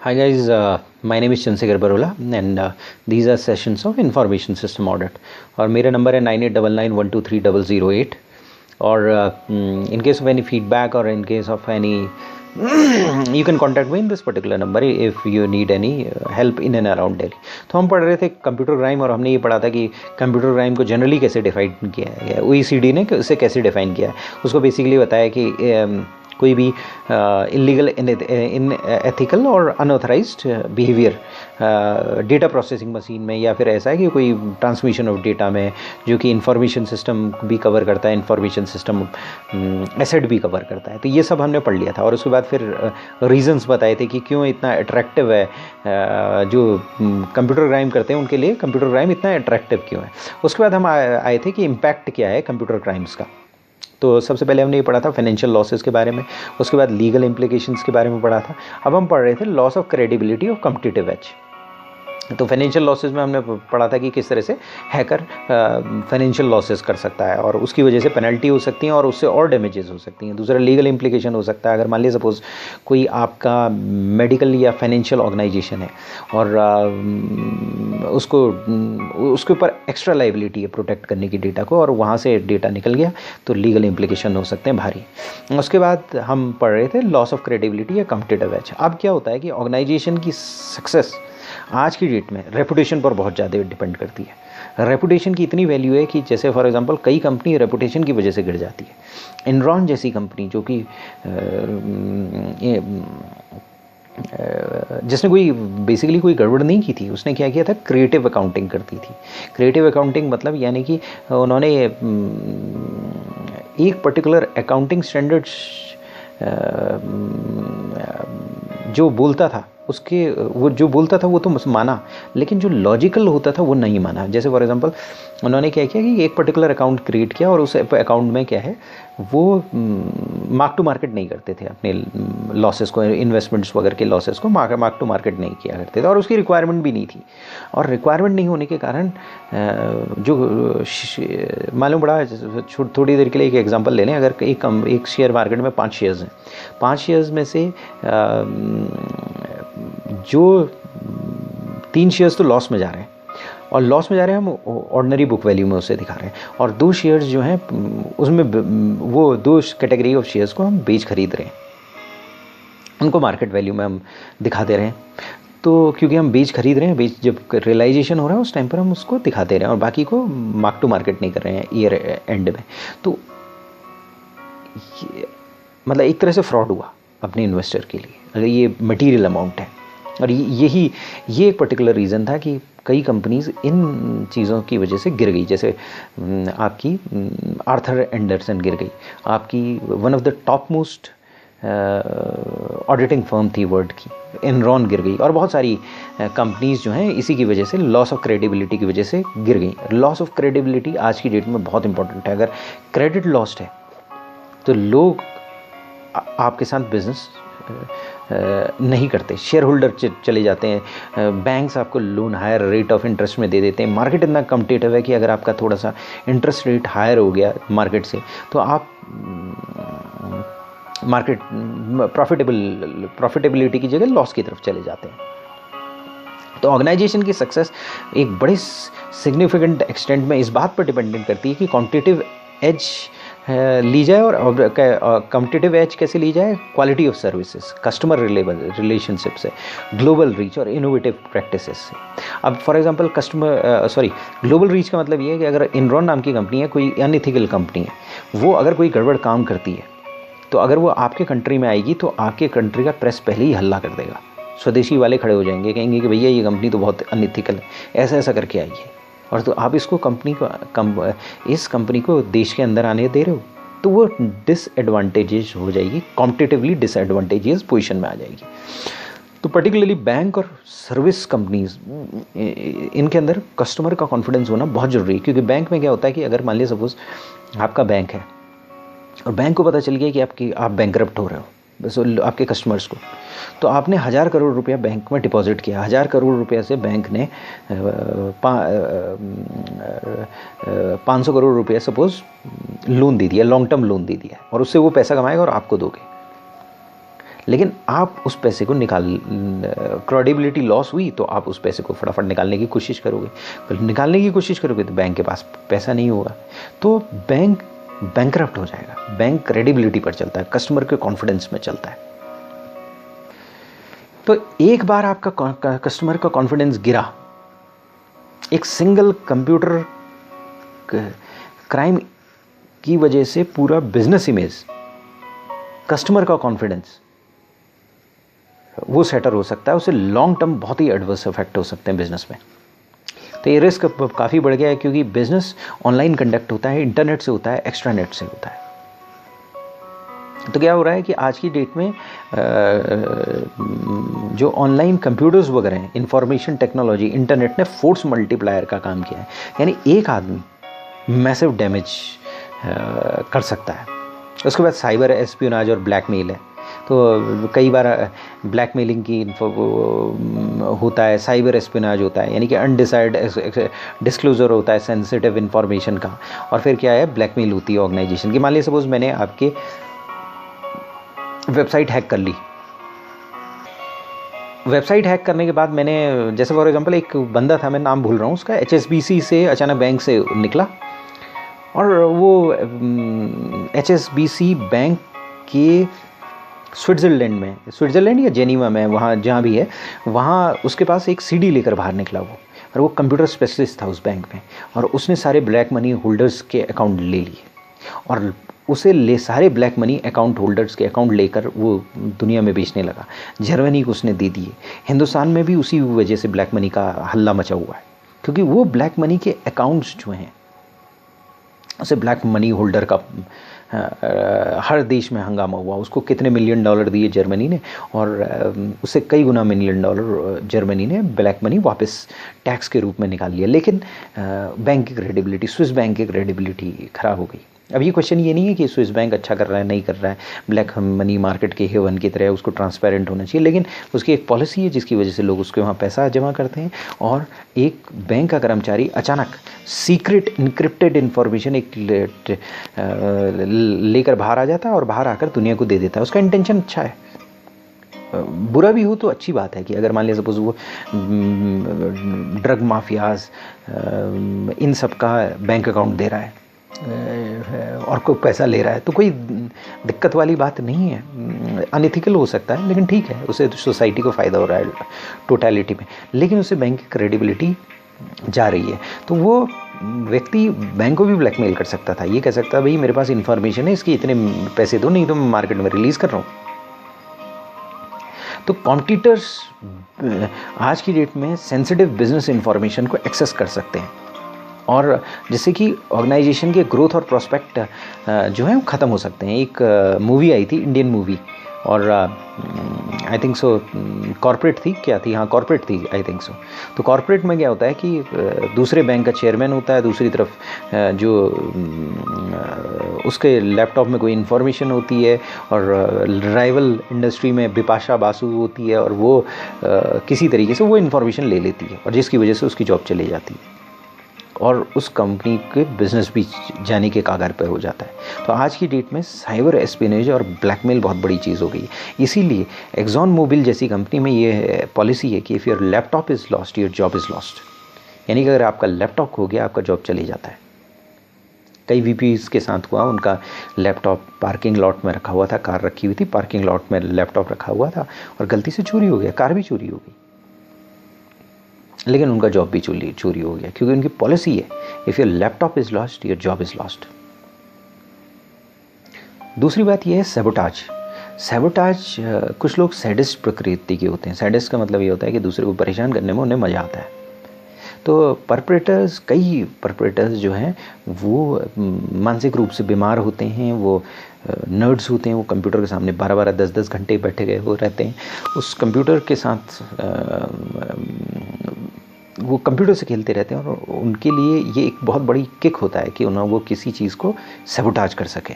Hi guys, my name is Chandrasekhar Barola and these are sessions of information system audit और मेरा number है 9899123008 और in case of any feedback or in case of any you can contact me in this particular number if you need any help in and around Delhi। तो हम पढ़ रहे थे computer crime और हमने ये पढ़ा था कि कंप्यूटर क्राइम को जनरली कैसे डिफाइन किया है, OECD ने उसे कैसे डिफाइन किया है। उसको बेसिकली बताया कि कोई भी इलीगल इन एथिकल और unauthorised behaviour data processing machine में, या फिर ऐसा है कि कोई ट्रांसमिशन ऑफ डेटा में जो कि इंफॉर्मेशन सिस्टम भी कवर करता है, इंफॉर्मेशन सिस्टम एसेट भी कवर करता है। तो ये सब हमने पढ़ लिया था और उसके बाद फिर रीजंस बताए थे कि क्यों इतना अट्रैक्टिव है, जो कंप्यूटर क्राइम करते हैं उनके लिए कंप्यूटर क्राइम इतना अट्रैक्टिव क्यों है। उसके बाद हम आए थे कि इम्पैक्ट क्या है कंप्यूटर क्राइम्स का। तो सबसे पहले हमने ये पढ़ा था फाइनेंशियल लॉसेस के बारे में, उसके बाद लीगल इम्प्लीकेशंस के बारे में पढ़ा था। अब हम पढ़ रहे थे loss of credibility of competitive as. तो फाइनेंशियल लॉसेस में हमने पढ़ा था कि किस तरह से हैकर फाइनेंशियल लॉसेस कर सकता है और उसकी वजह से पेनल्टी हो सकती है और उससे और डैमेजेस हो सकती हैं। दूसरा लीगल इम्प्लीकेशन हो सकता है, अगर मान लीजिए सपोज कोई आपका मेडिकल या फाइनेंशियल ऑर्गेनाइजेशन है और उसके ऊपर एक्स्ट्रा लाइबिलिटी है प्रोटेक्ट करने की डेटा को और वहाँ से डेटा निकल गया तो लीगल इम्प्लीकेशन हो सकते हैं भारी। उसके बाद हम पढ़ रहे थे लॉस ऑफ क्रेडिबिलिटी या कॉम्पिटिटिव एज। अब क्या होता है कि ऑर्गेनाइजेशन की सक्सेस आज की डेट में रेपुटेशन पर बहुत ज़्यादा डिपेंड करती है। रेपुटेशन की इतनी वैल्यू है कि जैसे फॉर एग्जांपल कई कंपनी रेपुटेशन की वजह से गिर जाती है। एनरॉन जैसी कंपनी जो कि जिसने कोई बेसिकली कोई गड़बड़ नहीं की थी, उसने क्या किया था, क्रिएटिव अकाउंटिंग करती थी। क्रिएटिव अकाउंटिंग मतलब यानी कि उन्होंने एक पर्टिकुलर अकाउंटिंग स्टैंडर्ड्स जो बोलता था उसके वो जो बोलता था वो तो माना, लेकिन जो लॉजिकल होता था वो नहीं माना। जैसे फॉर एग्जांपल उन्होंने क्या किया कि एक पर्टिकुलर अकाउंट क्रिएट किया और उस अकाउंट में क्या है वो मार्क टू मार्केट नहीं करते थे अपने लॉसेस को, इन्वेस्टमेंट्स वगैरह के लॉसेस को मार्क टू मार्केट नहीं किया करते थे और उसकी रिक्वायरमेंट भी नहीं थी। और रिक्वायरमेंट नहीं होने के कारण जो मालूम पड़ा, थोड़ी देर के लिए एक एग्जांपल ले लें, अगर एक शेयर मार्केट में 5 शेयर्स हैं, 5 शेयर्स में से जो 3 शेयर्स तो लॉस में जा रहे हैं और लॉस में जा रहे हैं, हम ऑर्डिनरी बुक वैल्यू में उसे दिखा रहे हैं, और 2 शेयर्स जो हैं उसमें वो 2 कैटेगरी ऑफ शेयर्स को हम बेच खरीद रहे हैं, उनको मार्केट वैल्यू में हम दिखा दे रहे हैं। तो क्योंकि हम बेच खरीद रहे हैं, जब रियलाइजेशन हो रहा है उस टाइम पर हम उसको दिखा दे रहे हैं और बाकी को मार्क टू मार्केट नहीं कर रहे हैं ईयर एंड में। तो मतलब एक तरह से फ्रॉड हुआ अपने इन्वेस्टर के लिए, अगर ये मटीरियल अमाउंट है। और ये एक पर्टिकुलर रीज़न था कि कई कंपनीज इन चीज़ों की वजह से गिर गई। जैसे आपकी आर्थर एंडरसन गिर गई, आपकी one of the top most auditing firm थी वर्ल्ड की, एनरॉन गिर गई, और बहुत सारी कंपनीज जो हैं इसी की वजह से लॉस ऑफ क्रेडिबिलिटी की वजह से गिर गई। लॉस ऑफ क्रेडिबिलिटी आज की डेट में बहुत इंपॉर्टेंट है। अगर क्रेडिट लॉस्ट है तो लोग आपके साथ बिजनेस नहीं करते, शेयर होल्डर चले जाते हैं, बैंक्स आपको loan higher rate of interest में दे देते हैं। मार्केट इतना कम्पिटिटिव है कि अगर आपका थोड़ा सा इंटरेस्ट रेट हायर हो गया मार्केट से तो आप मार्केट प्रॉफिटेबिलिटी की जगह लॉस की तरफ चले जाते हैं। तो ऑर्गेनाइजेशन की सक्सेस एक बड़े सिग्निफिकेंट एक्सटेंट में इस बात पर डिपेंडेंट करती है कि कॉम्पिटिटिव एज ली जाए, और कॉम्पिटिटिव एज कैसे ली जाए, quality of services, customer relationship से, ग्लोबल रीच और इनोवेटिव प्रैक्टिसेस से। अब फॉर एग्जांपल ग्लोबल रीच का मतलब ये है कि अगर एनरॉन नाम की कंपनी है, कोई अनइथिकल कंपनी है, वो अगर कोई गड़बड़ काम करती है तो अगर वो आपके कंट्री में आएगी तो आपके कंट्री का प्रेस पहले ही हल्ला कर देगा, स्वदेशी वाले खड़े हो जाएंगे, कहेंगे कि भैया ये कंपनी तो बहुत अनइथिकल है, ऐसा करके आई है, और तो आप इसको इस कंपनी को देश के अंदर आने दे रहे हो, तो वो डिसएडवांटेजेस हो जाएगी, कॉम्पिटिटिवली डिसएडवांटेजेस पोजीशन में आ जाएगी। तो पर्टिकुलरली बैंक और सर्विस कंपनीज, इनके अंदर कस्टमर का कॉन्फिडेंस होना बहुत ज़रूरी है। क्योंकि बैंक में क्या होता है कि अगर मान लीजिए सपोज आपका बैंक है और बैंक को पता चल गया कि आप बैंकरप्ट हो रहे हो आपके कस्टमर्स को, तो आपने 1000 करोड़ रुपया बैंक में डिपॉजिट किया, 1000 करोड़ रुपया से बैंक ने 500 करोड़ रुपया सपोज लोन दे दिया, लॉन्ग टर्म लोन दे दिया, और उससे वो पैसा कमाएगा और आपको दोगे। लेकिन आप उस पैसे को क्रेडिबिलिटी लॉस हुई तो आप उस पैसे को फटाफट निकालने की कोशिश करोगे। फिर निकालने की कोशिश करोगे तो बैंक के पास पैसा नहीं होगा, तो बैंक बैंकरप्ट हो जाएगा। बैंक क्रेडिबिलिटी पर चलता है, कस्टमर के कॉन्फिडेंस में चलता है। तो एक बार आपका कस्टमर का कॉन्फिडेंस गिरा, एक सिंगल कंप्यूटर क्राइम की वजह से पूरा बिजनेस इमेज, कस्टमर का कॉन्फिडेंस वो सेटर हो सकता है। उसे लॉन्ग टर्म बहुत ही एडवर्स इफेक्ट हो सकते हैं बिजनेस में। तो ये रिस्क काफ़ी बढ़ गया है, क्योंकि बिजनेस ऑनलाइन कंडक्ट होता है, इंटरनेट से होता है, एक्स्ट्रानेट से होता है। तो क्या हो रहा है कि आज की डेट में जो ऑनलाइन कंप्यूटर्स वगैरह हैं, इंफॉर्मेशन टेक्नोलॉजी, इंटरनेट ने फोर्स मल्टीप्लायर का काम किया है। यानी एक आदमी मैसिव डैमेज कर सकता है। उसके बाद साइबर एस्पियोनाज और ब्लैकमेल है। तो कई बार ब्लैकमेलिंग की होता है, साइबर एस्पियोनाज होता है, यानी कि अनडिसाइड डिस्क्लोजर होता है सेंसिटिव इन्फॉर्मेशन का। और फिर क्या है, ब्लैकमेल होती है ऑर्गेनाइजेशन की। मान लीजिए सपोज मैंने आपके वेबसाइट हैक कर ली। वेबसाइट हैक करने के बाद मैंने, जैसे फॉर एग्जांपल एक बंदा था, मैं नाम भूल रहा हूँ उसका, HSBC से अचानक बैंक से निकला और वो HSBC बैंक के स्विट्ज़रलैंड या जेनीवा में, वहाँ जहाँ भी है, वहाँ उसके पास एक CD लेकर बाहर निकला वो, और वो कंप्यूटर स्पेशलिस्ट था उस बैंक में, और उसने सारे ब्लैक मनी होल्डर्स के अकाउंट ले लिए, और उसे सारे ब्लैक मनी अकाउंट होल्डर्स के अकाउंट लेकर वो दुनिया में बेचने लगा। जर्मनी को उसने दे दिए। हिंदुस्तान में भी उसी वजह से ब्लैक मनी का हल्ला मचा हुआ है, क्योंकि वो ब्लैक मनी के अकाउंट्स जो हैं, उसे ब्लैक मनी होल्डर का हर देश में हंगामा हुआ। उसको कितने $1 मिलियन दिए जर्मनी ने, और उससे कई गुना $1 मिलियन जर्मनी ने ब्लैक मनी वापस टैक्स के रूप में निकाल लिया। लेकिन बैंक की क्रेडिबिलिटी, स्विस बैंक की क्रेडिबिलिटी खराब हो गई। अब ये क्वेश्चन ये नहीं है कि स्विस बैंक अच्छा कर रहा है नहीं कर रहा है, ब्लैक मनी मार्केट के हेवन की तरह उसको ट्रांसपेरेंट होना चाहिए, लेकिन उसकी एक पॉलिसी है जिसकी वजह से लोग उसके वहाँ पैसा जमा करते हैं। और एक बैंक का कर्मचारी अचानक सीक्रेट इनक्रिप्टेड इन्फॉर्मेशन एक लेकर बाहर आ जाता है और बाहर आकर दुनिया को दे देता है। उसका इंटेंशन अच्छा है, बुरा भी हो तो अच्छी बात है कि अगर मान लिया सपोज वो ड्रग माफियाज इन सब का बैंक अकाउंट दे रहा है और कोई पैसा ले रहा है, तो कोई दिक्कत वाली बात नहीं है। अनएथिकल हो सकता है, लेकिन ठीक है, उसे सोसाइटी को फ़ायदा हो रहा है टोटलिटी में, लेकिन उसे बैंक की क्रेडिबिलिटी जा रही है। तो वो व्यक्ति बैंक को भी ब्लैकमेल कर सकता था। ये कह सकता भाई मेरे पास इन्फॉर्मेशन है, इसके इतने पैसे दो, नहीं तो मैं मार्केट में रिलीज़ कर रहा हूँ। तो कॉम्पिटिटर्स आज की डेट में सेंसिटिव बिजनेस इंफॉर्मेशन को एक्सेस कर सकते हैं, और जिससे कि ऑर्गेनाइजेशन के ग्रोथ और प्रोस्पेक्ट जो है वो ख़त्म हो सकते हैं। एक मूवी आई थी, इंडियन मूवी, और आई थिंक सो कॉर्पोरेट थी, क्या थी, हाँ कॉर्पोरेट थी आई थिंक सो। तो कॉर्पोरेट में क्या होता है कि दूसरे बैंक का चेयरमैन होता है, दूसरी तरफ जो उसके लैपटॉप में कोई इन्फॉर्मेशन होती है, और राइवल इंडस्ट्री में बिपाशा बासु होती है, और वो किसी तरीके से वो इन्फॉर्मेशन ले लेती है, और जिसकी वजह से उसकी जॉब चली जाती है और उस कंपनी के बिजनेस भी जाने के कागार पर हो जाता है। तो आज की डेट में साइबर एस्पियोनेज और ब्लैकमेल बहुत बड़ी चीज़ हो गई है। इसीलिए एक्सॉन मोबिल जैसी कंपनी में ये पॉलिसी है कि if your laptop is lost your job is lost, यानी कि अगर आपका लैपटॉप खो गया आपका जॉब चले जाता है। कई VPs के साथ हुआ, उनका लैपटॉप पार्किंग लॉट में रखा हुआ था, कार रखी हुई थी, पार्किंग लॉट में लैपटॉप रखा हुआ था और गलती से चोरी हो गया, कार भी चोरी हो गई, लेकिन उनका जॉब भी चोरी हो गया, क्योंकि उनकी पॉलिसी है if your laptop is lost your job is lost. दूसरी बात यह है सैबोटाज। कुछ लोग सैडिस्ट प्रकृति के होते हैं। सैडिस्ट का मतलब ये होता है कि दूसरे को परेशान करने में उन्हें मज़ा आता है। तो कई परपरेटर्स जो हैं वो मानसिक रूप से बीमार होते हैं, वो नर्ड्स होते हैं, वो कंप्यूटर के सामने 12-12, 10-10 घंटे बैठे गए वो रहते हैं उस कंप्यूटर के साथ, वो कंप्यूटर से खेलते रहते हैं, और उनके लिए ये एक बहुत बड़ी किक होता है कि उन्हें वो किसी चीज़ को सैबोटाज कर सकें,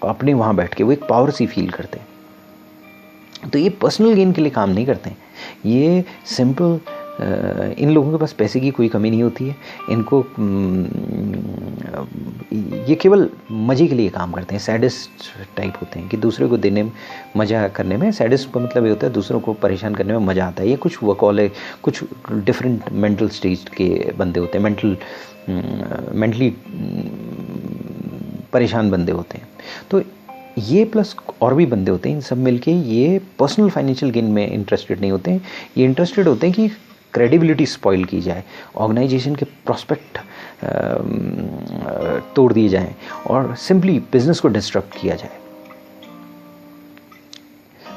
अपने वहाँ बैठ के वो एक पावर सी फील करते हैं। तो ये पर्सनल गेन के लिए काम नहीं करते हैं, ये सिंपल इन लोगों के पास पैसे की कोई कमी नहीं होती है। इनको ये केवल मज़े के लिए काम करते हैं, सैडिस्ट टाइप होते हैं कि दूसरे को देने में, मज़ा करने में। सैडिस्ट का मतलब ये होता है दूसरों को परेशान करने में मज़ा आता है। ये कुछ वर्कहॉलिक, कुछ डिफरेंट मेंटल स्टेज के बंदे होते हैं, मेंटली परेशान बंदे होते हैं। तो ये प्लस और भी बंदे होते हैं, इन सब मिलके ये पर्सनल फाइनेंशियल गेन में इंटरेस्टेड नहीं होते हैं। ये इंटरेस्टेड होते हैं कि क्रेडिबिलिटी स्पॉइल की जाए, ऑर्गेनाइजेशन के प्रॉस्पेक्ट तोड़ दिए जाएं और सिंपली बिजनेस को डिस्टर्ब किया जाए।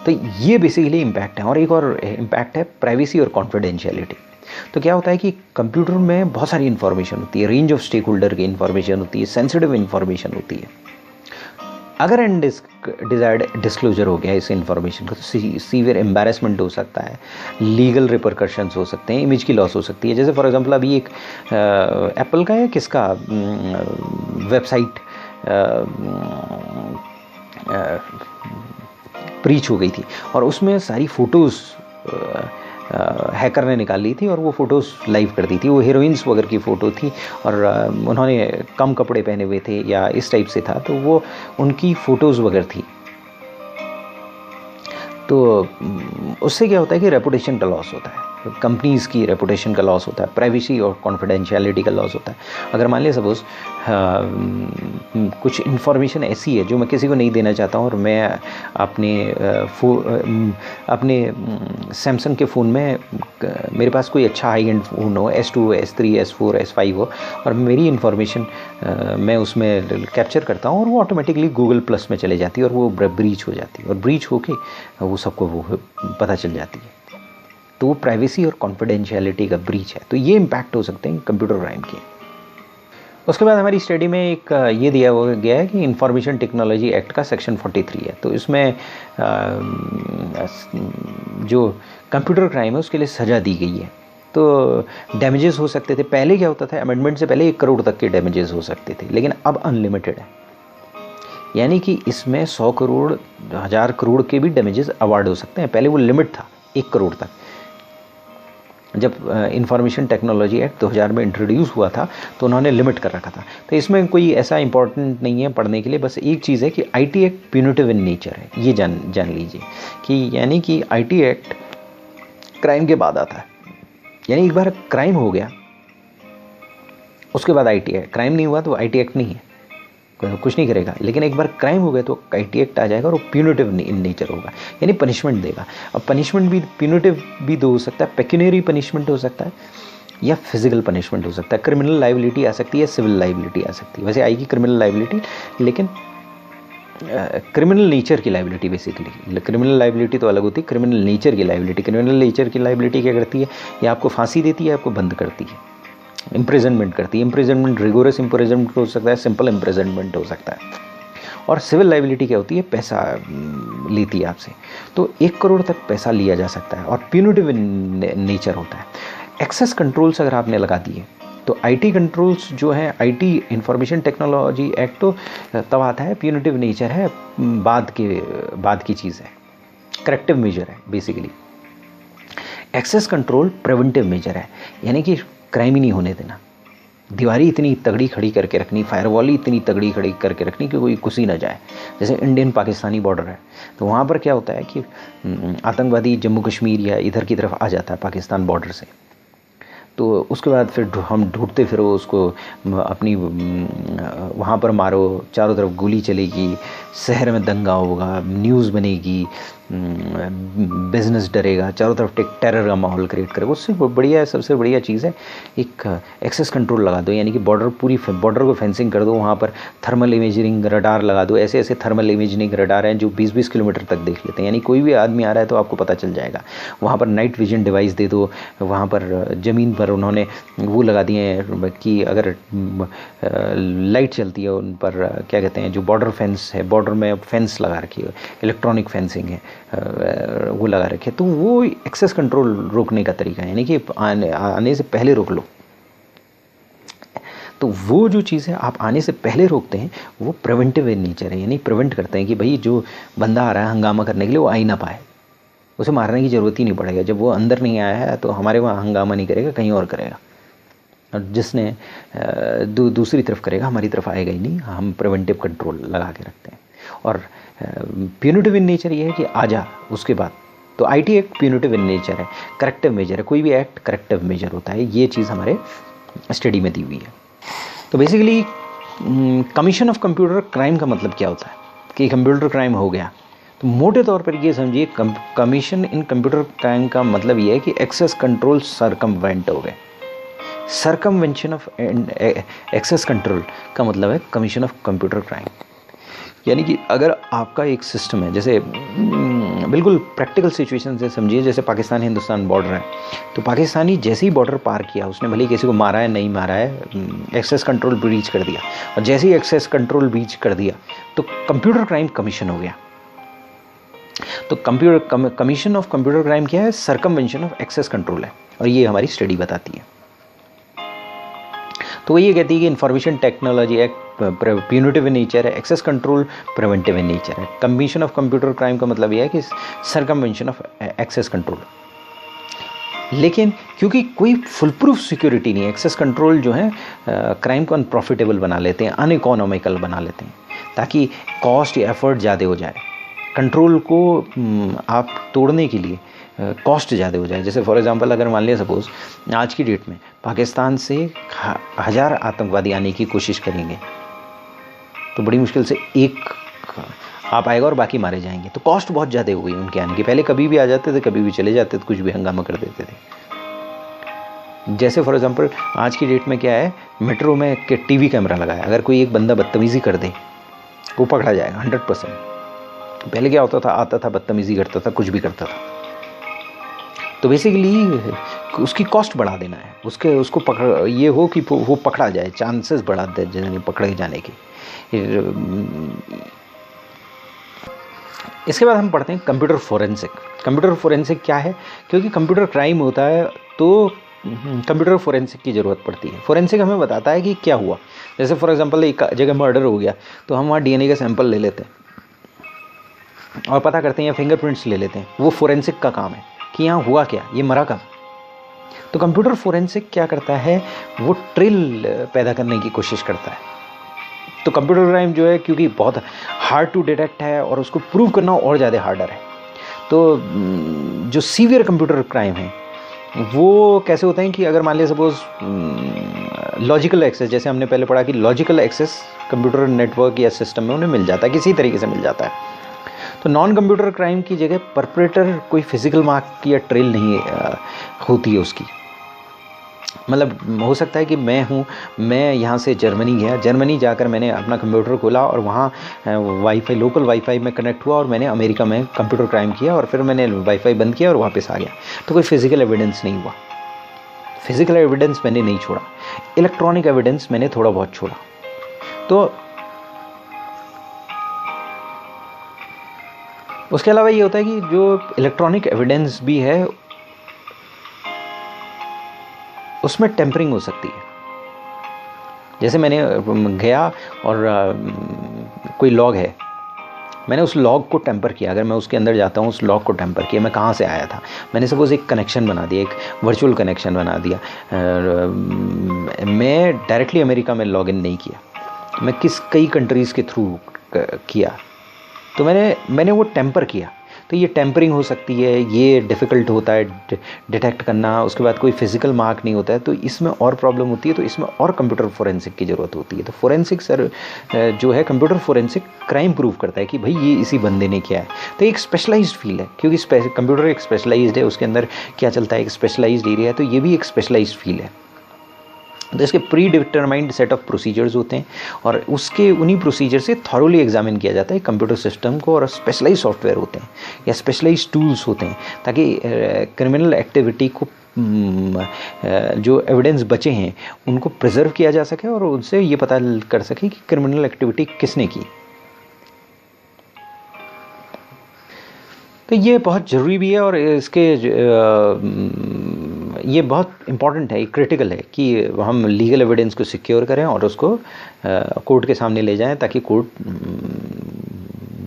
तो ये बेसिकली इम्पैक्ट है। और एक और इम्पैक्ट है प्राइवेसी और कॉन्फिडेंशियलिटी। तो क्या होता है कि कंप्यूटर में बहुत सारी इन्फॉर्मेशन होती है, रेंज ऑफ स्टेक होल्डर की इन्फॉर्मेशन होती है, सेंसिटिव इन्फॉर्मेशन होती है। अगर डिजायर्ड डिस्क्लोजर हो गया इस इन्फॉर्मेशन का तो सीवियर एम्बैरेसमेंट हो सकता है, लीगल रिपरकशंस हो सकते हैं, इमेज की लॉस हो सकती है। जैसे फॉर एग्जांपल अभी एक एप्पल का है किसका वेबसाइट ब्रीच हो गई थी और उसमें सारी फ़ोटोज़ हैकर ने निकाल ली थी और वो फ़ोटोज़ लाइव कर दी थी। वो हीरोइंस वगैरह की फ़ोटो थी और उन्होंने कम कपड़े पहने हुए थे या इस टाइप से था, तो वो उनकी फ़ोटोज़ वगैरह थी। तो उससे क्या होता है कि रेपुटेशन का लॉस होता है, कंपनीज़ की रेपुटेशन का लॉस होता है, प्राइवेसी और कॉन्फिडेंशियलिटी का लॉस होता है। अगर मान लिया सपोज़ कुछ इन्फॉर्मेशन ऐसी है जो मैं किसी को नहीं देना चाहता हूँ और मैं अपने सैमसंग के फ़ोन में, मेरे पास कोई अच्छा हाई एंड फ़ोन हो, S2, S3, S4, S5 हो और मेरी इन्फॉर्मेशन मैं उसमें कैप्चर करता हूँ और वो ऑटोमेटिकली गूगल प्लस में चले जाती है और वो ब्रीच हो जाती है और ब्रीच होके वो सबको वो पता चल जाती है। तो वो प्राइवेसी और कॉन्फिडेंशियलिटी का ब्रीच है। तो ये इम्पैक्ट हो सकते हैं कंप्यूटर क्राइम के। उसके बाद हमारी स्टडी में एक ये दिया गया है कि इंफॉर्मेशन टेक्नोलॉजी एक्ट का सेक्शन 43 है। तो इसमें जो कंप्यूटर क्राइम है उसके लिए सज़ा दी गई है। तो डैमेजेस हो सकते थे, पहले क्या होता था, अमेंडमेंट से पहले 1 करोड़ तक के डैमेजेस हो सकते थे, लेकिन अब अनलिमिटेड है। यानी कि इसमें 100 करोड़, 1000 करोड़ के भी डैमेजेस अवार्ड हो सकते हैं। पहले वो लिमिट था 1 करोड़ तक। जब इंफॉर्मेशन टेक्नोलॉजी एक्ट 2000 में इंट्रोड्यूस हुआ था तो उन्होंने लिमिट कर रखा था। तो इसमें कोई ऐसा इंपॉर्टेंट नहीं है पढ़ने के लिए, बस एक चीज़ है कि IT act punitive in nature है, ये जान लीजिए कि यानी कि आईटी एक्ट क्राइम के बाद आता है। यानी एक बार क्राइम हो गया उसके बाद आईटी एक्ट, क्राइम नहीं हुआ तो आईटी एक्ट नहीं है, कुछ नहीं करेगा। लेकिन एक बार क्राइम हो गया तो आईटी एक्ट आ जाएगा और वो प्यूनिटिव इन नेचर होगा, यानी पनिशमेंट देगा। अब पनिशमेंट भी प्यूनिटिव भी दो हो सकता है, पेक्यूनियरी पनिशमेंट हो सकता है या फिजिकल पनिशमेंट हो सकता है, क्रिमिनल लाइबिलिटी आ सकती है, सिविल लाइबिलिटी आ सकती है। वैसे आएगी क्रिमिनल लाइबिलिटी, लेकिन क्रिमिनल नेचर की लाइबिलिटी बेसिकली। क्रिमिनल लाइबिलिटी तो अलग होती है, क्रिमिनल नेचर की लाइबिलिटी। क्रिमिनल नेचर की लाइबिलिटी क्या करती है, या आपको फांसी देती है, आपको बंद करती है, इम्प्रिजनमेंट करती है। इम्प्रिजनमेंट रिगोरस इम्प्रिजनमेंट हो सकता है, सिंपल इम्प्रिजनमेंट हो सकता है। और सिविल लाइबिलिटी क्या होती है, पैसा लेती है आपसे, तो 1 करोड़ तक पैसा लिया जा सकता है और प्यूनिटिव नेचर होता है। एक्सेस कंट्रोल्स अगर आपने लगा दिए तो आईटी कंट्रोल्स जो है, आईटी इंफॉर्मेशन टेक्नोलॉजी एक्ट तो तब आता है, प्यूनिटिव नेचर है, बाद की चीज़ है, करेक्टिव मेजर है basically. Access control preventive measure है, यानी कि क्राइम ही नहीं होने देना। दीवारी इतनी तगड़ी खड़ी करके रखनी, फायरवॉल ही इतनी तगड़ी खड़ी करके रखनी कि कोई घुस ही ना जाए। जैसे इंडियन पाकिस्तानी बॉर्डर है तो वहाँ पर क्या होता है कि आतंकवादी जम्मू कश्मीर या इधर की तरफ आ जाता है पाकिस्तान बॉर्डर से, तो उसके बाद फिर हम ढूंढते फिरो उसको, अपनी वहाँ पर मारो, चारों तरफ गोली चलेगी, शहर में दंगा होगा, न्यूज़ बनेगी, बिजनेस डरेगा, चारों तरफ एक टेरर का माहौल क्रिएट करेगा। उससे बढ़िया, सबसे बढ़िया चीज़ है एक एक्सेस कंट्रोल लगा दो, यानी कि पूरी बॉर्डर को फेंसिंग कर दो, वहाँ पर थर्मल इमेजिंग रडार लगा दो। ऐसे ऐसे थर्मल इमेजिंग रडार हैं जो 20-20 किलोमीटर तक देख लेते हैं, यानी कोई भी आदमी आ रहा है तो आपको पता चल जाएगा। वहाँ पर नाइट विजन डिवाइस दे दो, वहाँ पर ज़मीन पर उन्होंने वो लगा दिए हैं कि अगर लाइट चलती है उन पर, क्या कहते हैं, जो बॉर्डर फेंस है, बॉर्डर में फेंस लगा रखी है, इलेक्ट्रॉनिक फेंसिंग है, वो लगा रखे। तो वो एक्सेस कंट्रोल रोकने का तरीका है, यानी कि आने से पहले रोक लो। तो वो जो चीज़ है आप आने से पहले रोकते हैं वो प्रिवेंटिव इन नेचर है, यानी प्रिवेंट करते हैं कि भाई जो बंदा आ रहा है हंगामा करने के लिए वो आ ही ना पाए, उसे मारने की ज़रूरत ही नहीं पड़ेगा। जब वो अंदर नहीं आया है तो हमारे वहाँ हंगामा नहीं करेगा, कहीं और करेगा, और जिसने दूसरी तरफ करेगा हमारी तरफ आएगा ही नहीं। हम प्रिवेंटिव कंट्रोल लगा के रखते हैं। और प्यूनिटिव इन नेचर ये है कि आजा उसके बाद। तो IT act punitive in nature है, करेक्टिव मेजर है। कोई भी एक्ट करेक्टिव मेजर होता है, ये चीज़ हमारे स्टडी में दी हुई है। तो basically commission of computer crime का मतलब क्या होता है कि कंप्यूटर क्राइम हो गया, तो मोटे तौर पर ये समझिए कमीशन इन कंप्यूटर क्राइम का मतलब ये है कि एक्सेस कंट्रोल सरकमवेंट हो गए। सरकमवेंशन ऑफ एक्सेस कंट्रोल का मतलब है कमीशन ऑफ कंप्यूटर क्राइम। यानी कि अगर आपका एक सिस्टम है, जैसे बिल्कुल प्रैक्टिकल सिचुएशन से समझिए, जैसे पाकिस्तान हिंदुस्तान बॉर्डर है, तो पाकिस्तानी जैसे ही बॉर्डर पार किया, उसने भले ही किसी को मारा है नहीं मारा है, एक्सेस कंट्रोल ब्रीच कर दिया, और जैसे ही एक्सेस कंट्रोल ब्रीच कर दिया तो कंप्यूटर क्राइम कमीशन हो गया। तो कमीशन ऑफ कंप्यूटर क्राइम क्या है? सरकमवेंशन ऑफ एक्सेस कंट्रोल है, और ये हमारी स्टडी बताती है। तो वो ये कहती है कि information technology act punitive in nature है, access control preventive in nature है। कमीशन ऑफ कंप्यूटर क्राइम का मतलब यह है कि सरकमवेंशन ऑफ एक्सेस कंट्रोल। लेकिन क्योंकि कोई फुल प्रूफ सिक्योरिटी नहीं है, एक्सेस कंट्रोल जो है क्राइम को अनप्रॉफिटेबल बना लेते हैं, अनइकोनॉमिकल बना लेते हैं, ताकि कॉस्ट या एफर्ट ज़्यादा हो जाए। कंट्रोल को आप तोड़ने के लिए कॉस्ट ज़्यादा हो जाए। जैसे फॉर एग्जांपल अगर मान लिया सपोज़ आज की डेट में पाकिस्तान से 1000 आतंकवादी आने की कोशिश करेंगे, तो बड़ी मुश्किल से एक आ पाएगा और बाकी मारे जाएंगे। तो कॉस्ट बहुत ज़्यादा हो गई उनके आने की। पहले कभी भी आ जाते थे, कभी भी चले जाते थे, कुछ भी हंगामा कर देते थे। जैसे फॉर एग्जांपल आज की डेट में क्या है, मेट्रो में के टीवी कैमरा लगा है, अगर कोई एक बंदा बदतमीज़ी कर दे वो पकड़ा जाएगा 100%। पहले क्या होता था, आता था, बदतमीज़ी करता था, कुछ भी करता था। तो बेसिकली उसकी कॉस्ट बढ़ा देना है, उसको पकड़ ये हो कि वो पकड़ा जाए, चांसेस बढ़ा दे पकड़े जाने के। इसके बाद हम पढ़ते हैं कंप्यूटर फोरेंसिक। कंप्यूटर फोरेंसिक क्या है? क्योंकि कंप्यूटर क्राइम होता है तो कंप्यूटर फोरेंसिक की ज़रूरत पड़ती है। फोरेंसिक हमें बताता है कि क्या हुआ। जैसे फॉर एग्जांपल एक जगह मर्डर हो गया, तो हम वहाँ डीएनए का सैंपल ले लेते हैं और पता करते हैं, या फिंगरप्रिंट्स ले लेते हैं। वो फोरेंसिक का काम है कि यहाँ हुआ क्या, ये मरा कब। तो कंप्यूटर फोरेंसिक क्या करता है, वो ट्रेल पैदा करने की कोशिश करता है। तो कंप्यूटर क्राइम जो है, क्योंकि बहुत हार्ड टू डिटेक्ट है और उसको प्रूव करना और ज़्यादा हार्डर है, तो जो सीवियर कंप्यूटर क्राइम है वो कैसे होते हैं कि अगर मान लिया सपोज लॉजिकल एक्सेस, जैसे हमने पहले पढ़ा कि लॉजिकल एक्सेस कंप्यूटर नेटवर्क या सिस्टम में उन्हें मिल जाता है, किसी तरीके से मिल जाता है। तो नॉन कंप्यूटर क्राइम की जगह परपेट्रेटर कोई फिजिकल मार्क या ट्रेल नहीं होती है उसकी। मतलब हो सकता है कि मैं यहाँ से जर्मनी गया, जर्मनी जाकर मैंने अपना कंप्यूटर खोला और वहाँ वाईफाई, लोकल वाईफाई में कनेक्ट हुआ और मैंने अमेरिका में कंप्यूटर क्राइम किया और फिर मैंने वाईफाई बंद किया और वापस आ गया। तो कोई फिजिकल एविडेंस नहीं हुआ, फिजिकल एविडेंस मैंने नहीं छोड़ा, इलेक्ट्रॉनिक एविडेंस मैंने थोड़ा बहुत छोड़ा। तो उसके अलावा ये होता है कि जो इलेक्ट्रॉनिक एविडेंस भी है उसमें टेम्परिंग हो सकती है। जैसे मैंने गया और कोई लॉग है, मैंने उस लॉग को टेम्पर किया। अगर मैं उसके अंदर जाता हूँ, उस लॉग को टेम्पर किया, मैं कहाँ से आया था, मैंने सपोज एक कनेक्शन बना दिया, एक वर्चुअल कनेक्शन बना दिया। मैं डायरेक्टली अमेरिका में लॉग इन नहीं किया, मैं कई कंट्रीज़ के थ्रू किया। तो मैंने वो टेम्पर किया। तो ये टेम्परिंग हो सकती है, ये डिफ़िकल्ट होता है डिटेक्ट करना। उसके बाद कोई फिजिकल मार्क नहीं होता है, तो इसमें और प्रॉब्लम होती है। तो इसमें और कंप्यूटर फोरेंसिक की ज़रूरत होती है। तो फोरेंसिक सर जो है, कंप्यूटर फोरेंसिक क्राइम प्रूव करता है कि भाई ये इसी बंदे ने किया है। तो एक स्पेशलाइज्ड फील्ड है, क्योंकि कंप्यूटर एक स्पेशलाइज्ड है, उसके अंदर क्या चलता है, एक स्पेशलाइज्ड एरिया है। तो ये भी एक स्पेशलाइज्ड फील्ड है। तो इसके pre determined set of procedures होते हैं और उसके उन्हीं प्रोसीजर से थॉरोली एग्जामिन किया जाता है कंप्यूटर सिस्टम को। और स्पेशलाइज सॉफ्टवेयर होते हैं या स्पेशलाइज टूल्स होते हैं, ताकि क्रिमिनल एक्टिविटी को जो एविडेंस बचे हैं उनको प्रिजर्व किया जा सके और उनसे ये पता कर सके कि क्रिमिनल एक्टिविटी किसने की। तो ये बहुत ज़रूरी भी है और इसके ये बहुत इम्पॉर्टेंट है, क्रिटिकल है कि हम लीगल एविडेंस को सिक्योर करें और उसको कोर्ट के सामने ले जाएं, ताकि कोर्ट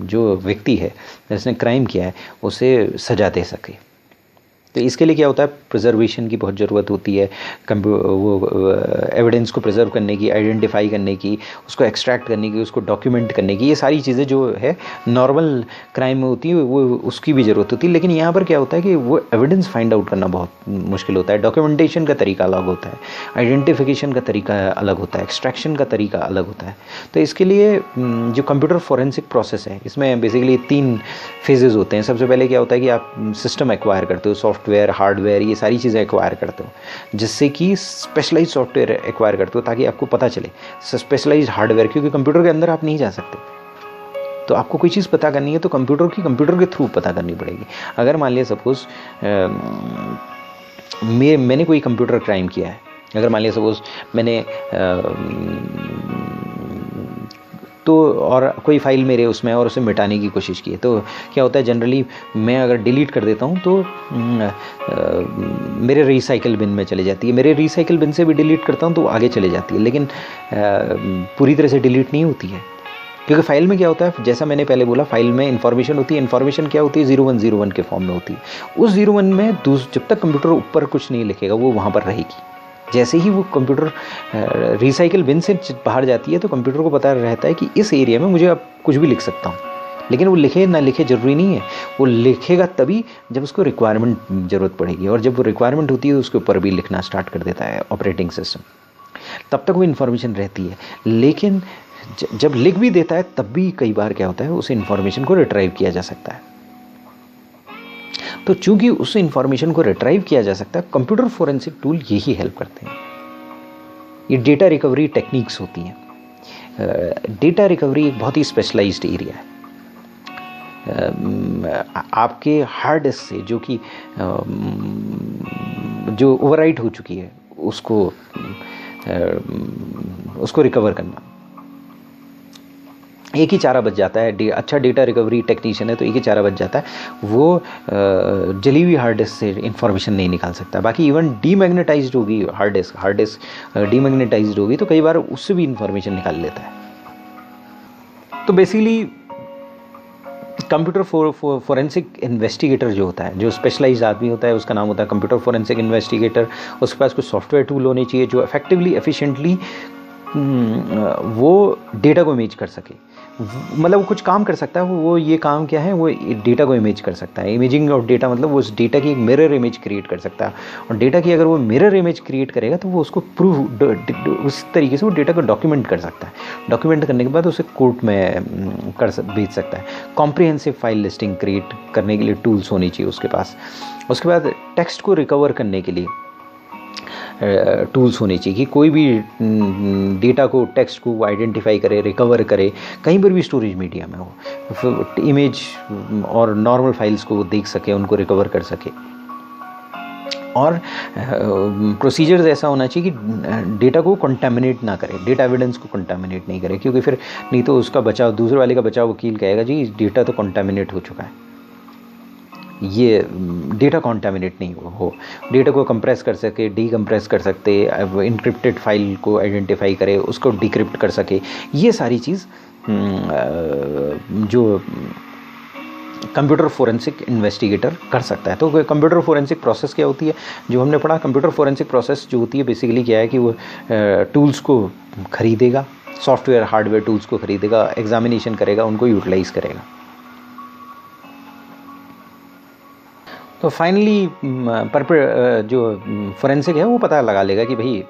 जो व्यक्ति है जिसने क्राइम किया है उसे सज़ा दे सके। तो इसके लिए क्या होता है, प्रिजर्वेशन की बहुत ज़रूरत होती है, वो एविडेंस को प्रिजर्व करने की, आइडेंटिफाई करने की, उसको एक्सट्रैक्ट करने की, उसको डॉक्यूमेंट करने की, ये सारी चीज़ें जो है नॉर्मल क्राइम में होती है वो उसकी भी ज़रूरत होती है। लेकिन यहाँ पर क्या होता है कि वो एविडेंस फाइंड आउट करना बहुत मुश्किल होता है, डॉक्यूमेंटेशन का तरीका अलग होता है, आइडेंटिफिकेशन का तरीका अलग होता है, एक्सट्रैक्शन का तरीका अलग होता है। तो इसके लिए जो कंप्यूटर फोरेंसिक प्रोसेस है इसमें बेसिकली 3 फेजेज़ होते हैं। सबसे पहले क्या होता है कि आप सिस्टम एक्वायर करते हो, सॉफ्टवेयर, हार्डवेयर, ये सारी चीज़ें एक्वायर करते हो, जिससे कि स्पेशलाइज्ड सॉफ्टवेयर एक्वायर करते हो ताकि आपको पता चले, स्पेशलाइज्ड हार्डवेयर, क्योंकि कंप्यूटर के अंदर आप नहीं जा सकते। तो आपको कोई चीज़ पता करनी है तो कंप्यूटर के थ्रू पता करनी पड़ेगी। अगर मान लिया सपोज़ मैंने कोई कंप्यूटर क्राइम किया है, अगर मान लिया सपोज़ मैंने तो और कोई फाइल मेरे उसमें और उसे मिटाने की कोशिश की है, तो क्या होता है जनरली मैं अगर डिलीट कर देता हूँ तो मेरे रिसाइकिल बिन में चले जाती है, मेरे रिसाइकिल बिन से भी डिलीट करता हूँ तो आगे चले जाती है, लेकिन पूरी तरह से डिलीट नहीं होती है। क्योंकि फाइल में क्या होता है, जैसा मैंने पहले बोला, फाइल में इन्फॉर्मेशन होती है। इन्फॉर्मेशन क्या होती है, 0101 के फॉर्म में होती है। उस 01 में जब तक कंप्यूटर ऊपर कुछ नहीं लिखेगा वो वहाँ पर रहेगी। जैसे ही वो कंप्यूटर रिसाइकिल बिन से बाहर जाती है तो कंप्यूटर को पता रहता है कि इस एरिया में मुझे अब कुछ भी लिख सकता हूँ, लेकिन वो लिखे ना लिखे ज़रूरी नहीं है, वो लिखेगा तभी जब उसको रिक्वायरमेंट ज़रूरत पड़ेगी, और जब वो रिक्वायरमेंट होती है उसके ऊपर भी लिखना स्टार्ट कर देता है ऑपरेटिंग सिस्टम। तब तक वो इन्फॉर्मेशन रहती है, लेकिन जब लिख भी देता है तब भी कई बार क्या होता है उस इन्फॉर्मेशन को रिट्राइव किया जा सकता है। तो चूंकि उस इन्फॉर्मेशन को रिट्राइव किया जा सकता है, कंप्यूटर फोरेंसिक टूल यही हेल्प करते हैं। ये डेटा रिकवरी टेक्निक्स होती हैं। डेटा रिकवरी एक बहुत ही स्पेशलाइज्ड एरिया है। आपके हार्ड डिस्क से जो ओवरराइट हो चुकी है उसको रिकवर करना, एक ही चारा बच जाता है। अच्छा डेटा रिकवरी टेक्नीशियन है तो एक ही चारा बच जाता है, वो जली हुई हार्ड डिस्क से इन्फॉर्मेशन नहीं निकाल सकता। बाकी इवन डीमैग्नेटाइज्ड होगी हार्ड डिस्क डीमैग्नेटाइज्ड होगी तो कई बार उससे भी इन्फॉर्मेशन निकाल लेता है। तो बेसिकली कंप्यूटर फोरेंसिक इन्वेस्टिगेटर जो होता है, जो स्पेशलाइज्ड आदमी होता है, उसका नाम होता है कंप्यूटर फोरेंसिक इन्वेस्टिगेटर। उसके पास कुछ सॉफ्टवेयर टूल होने चाहिए जो इफेक्टिवली एफिशिएंटली वो डेटा को इमेज कर सके, मतलब वो कुछ काम कर सकता है। वो ये काम क्या है, वो डेटा को इमेज कर सकता है। इमेजिंग ऑफ डेटा मतलब वो उस डेटा की एक मिरर इमेज क्रिएट कर सकता है, और डेटा की अगर वो मिरर इमेज क्रिएट करेगा तो वो उसको उस तरीके से वो डेटा को डॉक्यूमेंट कर सकता है। डॉक्यूमेंट करने के बाद उसे कोर्ट में भेज सकता है। कॉम्प्रिहेंसिव फाइल लिस्टिंग क्रिएट करने के लिए टूल्स होनी चाहिए उसके पास। उसके बाद टेक्स्ट को रिकवर करने के लिए टूल्स होने चाहिए कि कोई भी डेटा को, टेक्स्ट को आइडेंटिफाई करे, रिकवर करे, कहीं पर भी स्टोरेज मीडिया में हो, इमेज और नॉर्मल फाइल्स को देख सके, उनको रिकवर कर सके। और प्रोसीजर्स ऐसा होना चाहिए कि डेटा को कंटामिनेट ना करे, डेटा एविडेंस को कंटामिनेट नहीं करे, क्योंकि फिर नहीं तो उसका बचाव, दूसरे वाले का बचाव वकील कहेगा जी डेटा तो कंटामिनेट हो चुका है, ये डेटा कंटामिनेट नहीं हो। डेटा को कंप्रेस कर सके, डीकम्प्रेस कर सकते, इनक्रिप्टेड फाइल को आइडेंटिफाई करे, उसको डिक्रिप्ट कर सके, ये सारी चीज़ जो कंप्यूटर फोरेंसिक इन्वेस्टिगेटर कर सकता है। तो कंप्यूटर फोरेंसिक प्रोसेस क्या होती है, जो हमने पढ़ा, कंप्यूटर फोरेंसिक प्रोसेस जो होती है बेसिकली क्या है कि वो टूल्स को खरीदेगा, सॉफ्टवेयर हार्डवेयर टूल्स को खरीदेगा, एग्जामिनेशन करेगा, उनको यूटिलाइज करेगा। तो फाइनली जो फोरेंसिक है वो पता लगा लेगा कि भाई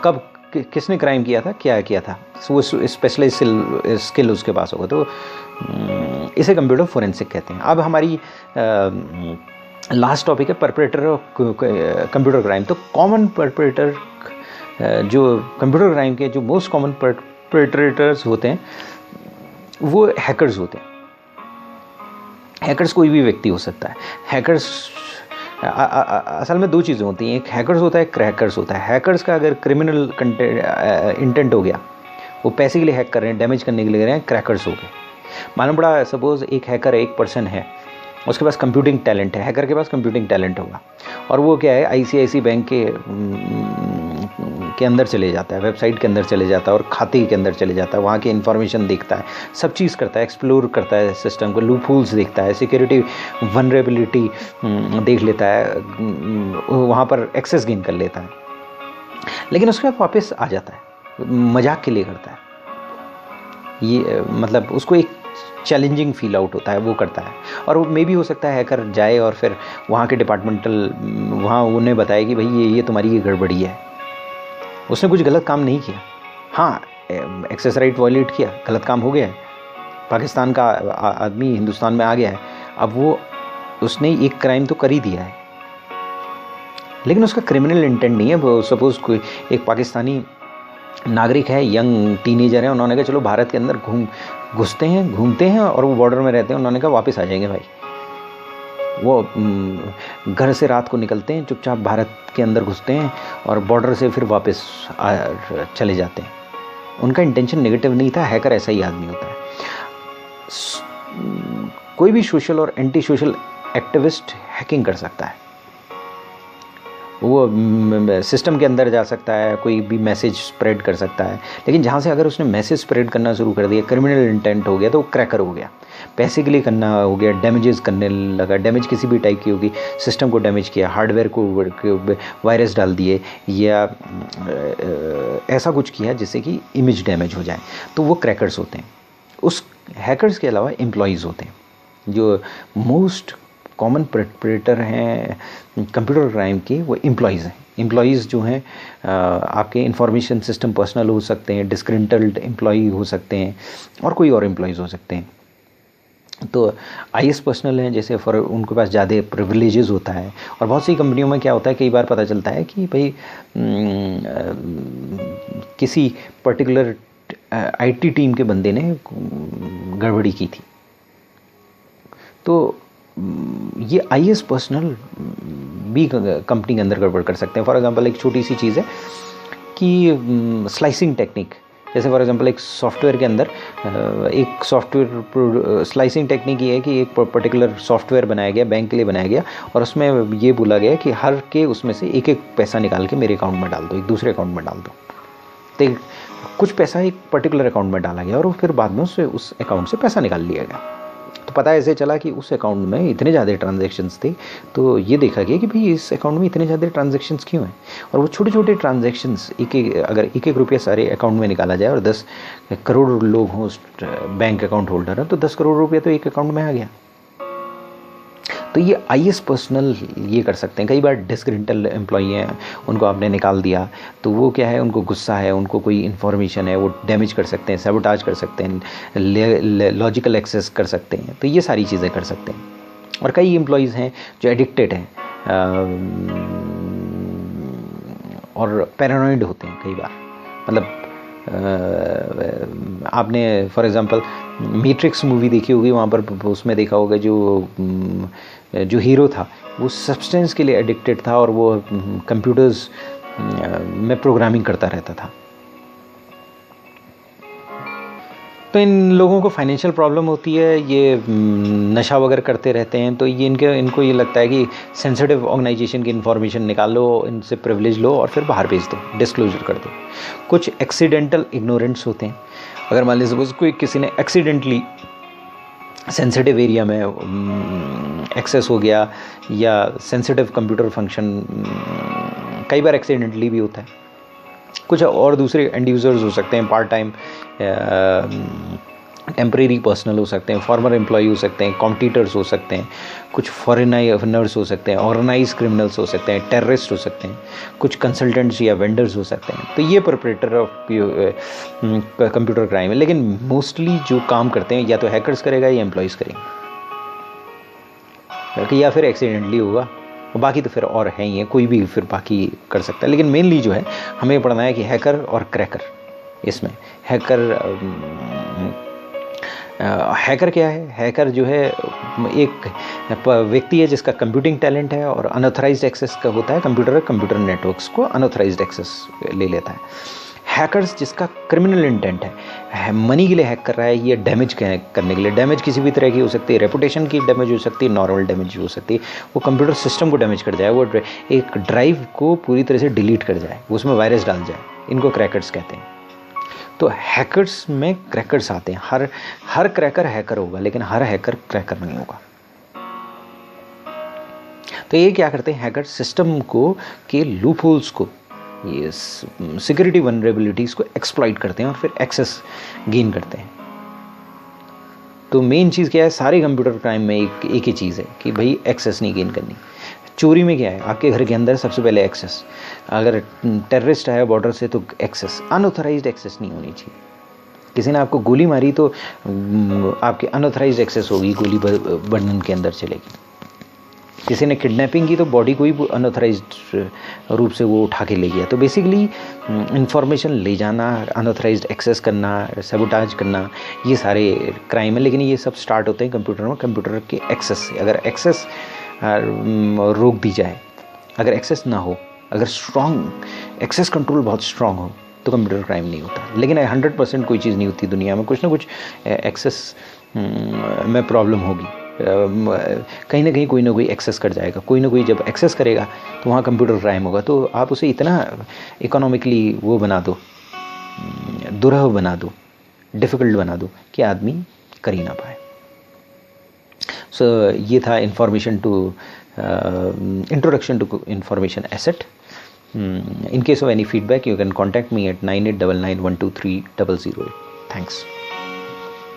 कब किसने क्राइम किया था, क्या किया था, वो स्पेशलाइज्ड स्किल उसके पास होगा। तो इसे कंप्यूटर फोरेंसिक कहते हैं। अब हमारी लास्ट टॉपिक है परपेट्रेटर ऑफ कंप्यूटर क्राइम। तो कॉमन परपेट्रेटर जो कंप्यूटर क्राइम के जो मोस्ट कॉमन परपेट्रेटर्स होते हैं वो हैकर्स होते हैं। हैकर्स कोई भी व्यक्ति हो सकता है। हैकर्स असल में दो चीज़ें होती हैं, एक हैकर्स होता है, एक क्रैकर्स होता है। हैकर्स का अगर क्रिमिनल इंटेंट हो गया, वो पैसे के लिए हैक कर रहे हैं, डैमेज करने के लिए कर रहे हैं, क्रैकर्स हो गए। मालूम पड़ा सपोज एक हैकर है, एक पर्सन है, उसके पास कंप्यूटिंग टैलेंट है, हैकर के पास कंप्यूटिंग टैलेंट होगा, और वो क्या है ICICI बैंक के अंदर चले जाता है, वेबसाइट के अंदर चले जाता है और खाते के अंदर चले जाता है, वहाँ की इन्फॉर्मेशन देखता है, सब चीज़ करता है, एक्सप्लोर करता है सिस्टम को, लूप होल्स देखता है, सिक्योरिटी वनरेबिलिटी देख लेता है, वहाँ पर एक्सेस गेन कर लेता है, लेकिन उसके बाद वापस आ जाता है, मजाक के लिए करता है। ये मतलब उसको एक चैलेंजिंग फील आउट होता है, वो करता है। और वो मे भी हो सकता है हैकर जाए और फिर वहाँ के डिपार्टमेंटल वहाँ उन्हें बताए कि भाई ये तुम्हारी ये गड़बड़ी है, उसने कुछ गलत काम नहीं किया, हाँ एक्सेस राइट वायलेट किया, गलत काम हो गया है, पाकिस्तान का आदमी हिंदुस्तान में आ गया है, अब वो उसने एक क्राइम तो कर ही दिया है, लेकिन उसका क्रिमिनल इंटेंट नहीं है। वो सपोज कोई एक पाकिस्तानी नागरिक है, यंग टीनेजर है, उन्होंने कहा चलो भारत के अंदर घुसते हैं, घूमते हैं और वो बॉर्डर में रहते हैं, उन्होंने कहा वापस आ जाएंगे भाई। वो घर से रात को निकलते हैं, चुपचाप भारत के अंदर घुसते हैं और बॉर्डर से फिर वापस चले जाते हैं। उनका इंटेंशन नेगेटिव नहीं था, हैकर ऐसा ही आदमी होता है। कोई भी सोशल और एंटी सोशल एक्टिविस्ट हैकिंग कर सकता है, वो सिस्टम के अंदर जा सकता है, कोई भी मैसेज स्प्रेड कर सकता है, लेकिन जहाँ से अगर उसने मैसेज स्प्रेड करना शुरू कर दिया, क्रिमिनल इंटेंट हो गया, तो वो क्रैकर हो गया, पैसे के लिए करना हो गया, डैमेजेस करने लगा, डैमेज किसी भी टाइप की होगी, सिस्टम को डैमेज किया, हार्डवेयर को वायरस डाल दिए या ऐसा कुछ किया जिससे कि इमेज डैमेज हो जाए, तो वो क्रैकर्स होते हैं। उस हैकर्स के अलावा एम्प्लॉयज़ होते हैं जो मोस्ट कॉमन परपेट्रेटर हैं कंप्यूटर क्राइम के, वो एम्प्लॉयज़ हैं। एम्प्लॉयज़ जो हैं आपके इंफॉर्मेशन सिस्टम पर्सनल हो सकते हैं, डिस्ग्रंटल्ड एम्प्लॉई हो सकते हैं और कोई और एम्प्लॉयज़ हो सकते हैं। तो आईएएस पर्सनल हैं जैसे फॉर उनके पास ज़्यादा प्रिविलेजेस होता है, और बहुत सी कंपनियों में क्या होता है, कई बार पता चलता है कि भाई किसी पर्टिकुलर आईटी टीम के बंदे ने गड़बड़ी की थी, तो ये आईएएस पर्सनल भी कंपनी के अंदर गड़बड़ कर सकते हैं। फॉर एग्जांपल एक छोटी सी चीज़ है कि स्लाइसिंग टेक्निक, जैसे फॉर एग्जांपल एक सॉफ्टवेयर के अंदर एक सॉफ्टवेयर स्लाइसिंग टेक्निक ये है कि एक पर्टिकुलर सॉफ्टवेयर बनाया गया, बैंक के लिए बनाया गया, और उसमें ये बोला गया कि हर के उसमें से एक एक पैसा निकाल के मेरे अकाउंट में डाल दो, एक दूसरे अकाउंट में डाल दो। तो कुछ पैसा एक पर्टिकुलर अकाउंट में डाला गया और फिर बाद में उससे उस अकाउंट से पैसा निकाल लिया गया। तो पता ऐसे चला कि उस अकाउंट में इतने ज़्यादा ट्रांजैक्शंस थे, तो ये देखा गया कि भाई इस अकाउंट में इतने ज़्यादा ट्रांजैक्शंस क्यों हैं, और वो छोटे छोटे ट्रांजैक्शंस अगर एक रुपया सारे अकाउंट में निकाला जाए और 10 करोड़ लोग हों उस बैंक अकाउंट होल्डर हैं, तो 10 करोड़ रुपया तो एक अकाउंट में आ गया। तो ये आईएएस पर्सनल ये कर सकते हैं। कई बार डिस्ग्रंटल एम्प्लॉई हैं, उनको आपने निकाल दिया, तो वो क्या है, उनको गुस्सा है, उनको कोई इन्फॉर्मेशन है, वो डैमेज कर सकते हैं, सैबोटाज कर सकते हैं, लॉजिकल एक्सेस कर सकते हैं, तो ये सारी चीज़ें कर सकते हैं। और कई एम्प्लॉयज़ हैं जो एडिक्टेड हैं और पैरानॉइड होते हैं कई बार। मतलब आपने फॉर एग्जांपल मैट्रिक्स मूवी देखी होगी, वहाँ पर उसमें देखा होगा जो हीरो था वो सब्सटेंस के लिए एडिक्टेड था और वो कंप्यूटर्स में प्रोग्रामिंग करता रहता था। तो इन लोगों को फाइनेंशियल प्रॉब्लम होती है, ये नशा वगैरह करते रहते हैं, तो ये इनको ये लगता है कि सेंसिटिव ऑर्गेनाइजेशन की इन्फॉर्मेशन निकाल लो, इनसे प्रिविलेज लो और फिर बाहर भेज दो, डिस्क्लोजर कर दो। कुछ एक्सीडेंटल इग्नोरेंट्स होते हैं। अगर मान लीजिए सपोज कोई किसी ने एक्सीडेंटली सेंसिटिव एरिया में एक्सेस हो गया या सेंसिटिव कंप्यूटर फंक्शन, कई बार एक्सीडेंटली भी होता है। कुछ और दूसरे एंड यूज़र्स हो सकते हैं, पार्ट टाइम टेम्परेरी पर्सनल हो सकते हैं, फॉर्मर एम्प्लॉय हो सकते हैं, कॉम्पिटिटर्स हो सकते हैं, कुछ फॉरेनर्स हो सकते हैं, ऑर्गेनाइज क्रिमिनल्स हो सकते हैं, टेररिस्ट हो सकते हैं, कुछ कंसल्टेंट्स या वेंडर्स हो सकते हैं। तो ये परपेट्रेटर ऑफ कंप्यूटर क्राइम है। लेकिन मोस्टली जो काम करते हैं या तो हैकर्स करेगा या एम्प्लॉयज़ करेंगे, या फिर एक्सीडेंटली होगा, बाकी तो फिर और हैं ही है, कोई भी फिर बाकी कर सकता है। लेकिन मेनली जो है हमें पढ़ना है कि हैकर और क्रैकर। इसमें हैकर क्या है? हैकर जो है एक व्यक्ति है जिसका कंप्यूटिंग टैलेंट है और अनऑथराइज्ड एक्सेस का होता है, कंप्यूटर नेटवर्क्स को अनऑथराइज्ड एक्सेस ले लेता है। हैकर्स जिसका क्रिमिनल इंटेंट है, मनी के लिए हैक कर रहा है, ये डैमेज करने के लिए, डैमेज किसी भी तरह की हो सकती है, रेपुटेशन की डैमेज हो सकती है, नॉर्मल डैमेज हो सकती है, वो कंप्यूटर सिस्टम को डैमेज कर जाए, वो एक ड्राइव को पूरी तरह से डिलीट कर जाए, उसमें वायरस डाल जाए, इनको क्रैकर्स कहते हैं। तो हैकर्स में क्रैकर्स आते हैं। हर क्रैकर हैकर होगा, लेकिन हर हैकर क्रैकर नहीं होगा। तो ये क्या करते हैं, हैकर सिस्टम को के लूप होल्स को, ये सिक्योरिटी वनरेबिलिटीज को एक्सप्लॉइट करते हैं और फिर एक्सेस गेन करते हैं। तो मेन चीज़ क्या है, सारे कंप्यूटर क्राइम में एक ही चीज़ है कि भाई एक्सेस नहीं गेन करनी। चोरी में क्या है, आपके घर के अंदर सबसे पहले एक्सेस, अगर टेररिस्ट आया बॉर्डर से तो एक्सेस, अनऑथराइज्ड एक्सेस नहीं होनी चाहिए। किसी ने आपको गोली मारी तो आपके अनऑथराइज्ड एक्सेस होगी, गोली बर्नन के अंदर चलेगी। किसी ने किडनैपिंग की तो बॉडी को ही अनऑथराइज्ड रूप से वो उठा के ले गया। तो बेसिकली इंफॉर्मेशन ले जाना, अनऑथराइज्ड एक्सेस करना, सबोटाज करना, ये सारे क्राइम है। लेकिन ये सब स्टार्ट होते हैं कंप्यूटर में, कंप्यूटर के एक्सेस से। अगर एक्सेस रोक दी जाए, अगर एक्सेस ना हो, अगर स्ट्रॉन्ग एक्सेस कंट्रोल बहुत स्ट्रॉन्ग हो, तो कंप्यूटर क्राइम नहीं होता। लेकिन 100% कोई चीज़ नहीं होती दुनिया में, कुछ ना कुछ एक्सेस में प्रॉब्लम होगी। कहीं ना कहीं कोई ना कोई एक्सेस कर जाएगा, कोई ना कोई जब एक्सेस करेगा तो वहाँ कंप्यूटर क्राइम होगा। तो आप उसे इतना इकोनॉमिकली वो बना दो, दुरह बना दो, डिफ़िकल्ट बना दो कि आदमी कर ही ना पाए। सो ये था introduction to information asset. In case of any feedback, you can contact me at 9899123008. Thanks.